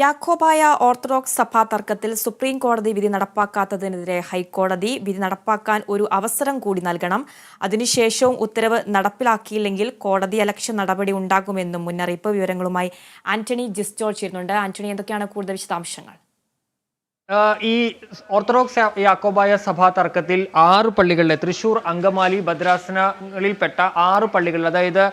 Yakobaya orthodox സഭാ തർക്കത്തിൽ supreme കോടതി വിധി നടപ്പാക്കാത്തതിനെതിരെ ഹൈക്കോടതി വിധി നടപ്പാക്കാൻ ഒരു അവസരം കൂടി നൽകണം. അതിനുശേഷവും ഉത്തരവ് നടപ്പിലാക്കിയില്ലെങ്കിൽ കോടതിയലക്ഷ്യ നടപടി ഉണ്ടാകുമെന്നും മുന്നറിയിപ്പ്. വിവരങ്ങളുമായി ആന്റണി ജിസ്റ്റോൾ ചേരുന്നുണ്ട്. ആന്റണി, എന്തൊക്കെയാണ് കൂടുതൽ വിശദാംശങ്ങൾ? ഈ ഓർത്തഡോക്സ് യാക്കോബായ സഭാ തർക്കത്തിൽ 6 പള്ളികളിലെ തൃശൂർ, അങ്കമാലി, ഭദ്രാസനങ്ങളിൽപ്പെട്ട 6 പള്ളികളിൽ, അതായത്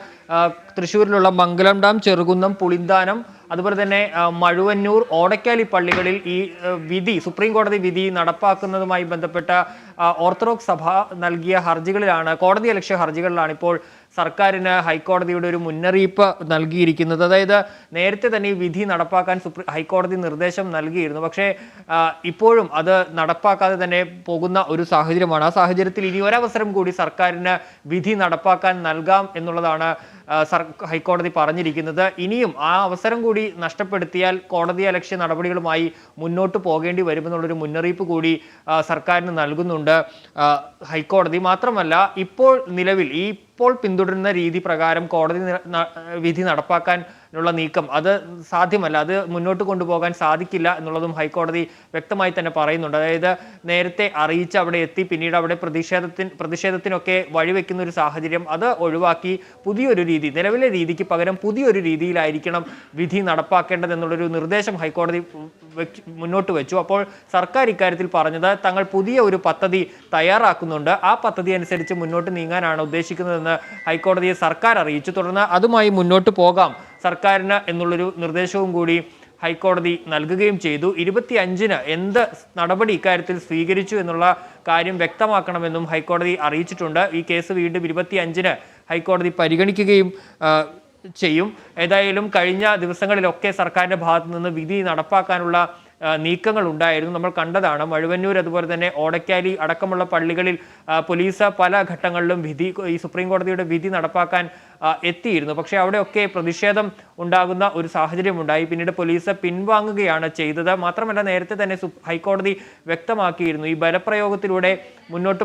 തൃശ്ശൂരിലുള്ള മംഗലം ഡാം, ചെറുകുന്നം, പുളിന്താനം, അതുപോലെ തന്നെ മഴുവന്നൂർ, ഓടക്കാലി പള്ളികളിൽ ഈ വിധി, സുപ്രീം കോടതി വിധി നടപ്പാക്കുന്നതുമായി ബന്ധപ്പെട്ട ഓർത്തഡോക്സ് സഭ നൽകിയ ഹർജികളിലാണ്, കോടതിയലക്ഷ്യ ഹർജികളിലാണ് ഇപ്പോൾ സർക്കാരിന് ഹൈക്കോടതിയുടെ ഒരു മുന്നറിയിപ്പ് നൽകിയിരിക്കുന്നത്. അതായത് നേരത്തെ തന്നെ ഈ വിധി നടപ്പാക്കാൻ ഹൈക്കോടതി നിർദ്ദേശം നൽകിയിരുന്നു. പക്ഷേ ഇപ്പോഴും അത് നടപ്പാക്കാതെ തന്നെ പോകുന്ന ഒരു സാഹചര്യമാണ്. ആ സാഹചര്യത്തിൽ ഇനി ഒരവസരം കൂടി സർക്കാരിന് വിധി നടപ്പാക്കാൻ നൽകാം എന്നുള്ളതാണ് ഹൈക്കോടതി പറഞ്ഞിരിക്കുന്നത്. ഇനിയും ആ അവസരം കൂടി നഷ്ടപ്പെടുത്തിയാൽ കോടതിയലക്ഷ്യ നടപടികളുമായി മുന്നോട്ട് പോകേണ്ടി വരുമെന്നുള്ളൊരു മുന്നറിയിപ്പ് കൂടി സർക്കാരിന് നൽകുന്നുണ്ട് ഹൈക്കോടതി. മാത്രമല്ല, ഇപ്പോൾ നിലവിൽ ഇപ്പോൾ പിന്തുടരുന്ന രീതി പ്രകാരം കോടതി വിധി നടപ്പാക്കാനുള്ള നീക്കം അത് സാധ്യമല്ല, അത് മുന്നോട്ട് കൊണ്ടുപോകാൻ സാധിക്കില്ല എന്നുള്ളതും ഹൈക്കോടതി വ്യക്തമായി തന്നെ പറയുന്നുണ്ട്. അതായത് നേരത്തെ അറിയിച്ച് അവിടെ എത്തി പിന്നീട് അവിടെ പ്രതിഷേധത്തിനൊക്കെ വഴിവെക്കുന്ന ഒരു സാഹചര്യം അത് ഒഴിവാക്കി പുതിയൊരു രീതി, നിലവിലെ രീതിക്ക് പകരം പുതിയൊരു രീതിയിലായിരിക്കണം വിധി നടപ്പാക്കേണ്ടത് എന്നുള്ളൊരു നിർദ്ദേശം ഹൈക്കോടതി മുന്നോട്ട് വെച്ചു. അപ്പോൾ സർക്കാർ ഇക്കാര്യത്തിൽ പറഞ്ഞത് തങ്ങൾ പുതിയ ഒരു പദ്ധതി തയ്യാറാക്കുന്നുണ്ട്, ആ പദ്ധതി അനുസരിച്ച് മുന്നോട്ട് നീങ്ങാനാണ് ഉദ്ദേശിക്കുന്നതെന്ന് ഹൈക്കോടതിയെ സർക്കാർ അറിയിച്ചു. തുടർന്ന് അതുമായി മുന്നോട്ട് പോകാം സർക്കാരിന് എന്നുള്ളൊരു നിർദ്ദേശവും കൂടി ഹൈക്കോടതി നൽകുകയും ചെയ്തു. 25-ന് എന്ത് നടപടി ഇക്കാര്യത്തിൽ സ്വീകരിച്ചു എന്നുള്ള കാര്യം വ്യക്തമാക്കണമെന്നും ഹൈക്കോടതി അറിയിച്ചിട്ടുണ്ട്. ഈ കേസ് വീണ്ടും 25-ന് ഹൈക്കോടതി പരിഗണിക്കുകയും ചെയ്യും. ഏതായാലും കഴിഞ്ഞ ദിവസങ്ങളിലൊക്കെ സർക്കാരിന്റെ ഭാഗത്തു നിന്ന് വിധി നടപ്പാക്കാനുള്ള നീക്കങ്ങൾ ഉണ്ടായിരുന്നു, നമ്മൾ കണ്ടതാണ്. മഴുവന്നൂർ, അതുപോലെ തന്നെ ഓടക്കാലി അടക്കമുള്ള പള്ളികളിൽ പോലീസ് പല ഘട്ടങ്ങളിലും ഈ സുപ്രീം കോടതിയുടെ വിധി നടപ്പാക്കാൻ എത്തിയിരുന്നു. പക്ഷേ അവിടെയൊക്കെ പ്രതിഷേധം ഉണ്ടാകുന്ന ഒരു സാഹചര്യം ഉണ്ടായി. പിന്നീട് പോലീസ് പിൻവാങ്ങുകയാണ് ചെയ്തത്. മാത്രമല്ല, നേരത്തെ തന്നെ ഹൈക്കോടതി വ്യക്തമാക്കിയിരുന്നു ഈ ബലപ്രയോഗത്തിലൂടെ മുന്നോട്ട്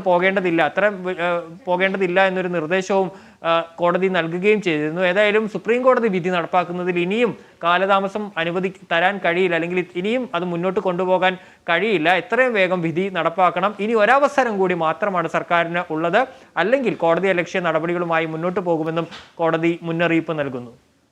പോകേണ്ടതില്ല എന്നൊരു നിർദ്ദേശവും കോടതി നൽകുകയും ചെയ്തിരുന്നു. ഏതായാലും സുപ്രീം കോടതി വിധി നടപ്പാക്കുന്നതിൽ ഇനിയും കാലതാമസം തരാൻ കഴിയില്ല, അല്ലെങ്കിൽ ഇനിയും അത് മുന്നോട്ട് കൊണ്ടുപോകാൻ കഴിയില്ല. എത്രയും വേഗം വിധി നടപ്പാക്കണം. ഇനി ഒരവസരം കൂടി മാത്രമാണ് സർക്കാരിന് ഉള്ളത്, അല്ലെങ്കിൽ കോടതിയലക്ഷ്യ നടപടികളുമായി മുന്നോട്ട് പോകുമെന്നും കോടതി മുന്നറിയിപ്പ് നൽകുന്നു.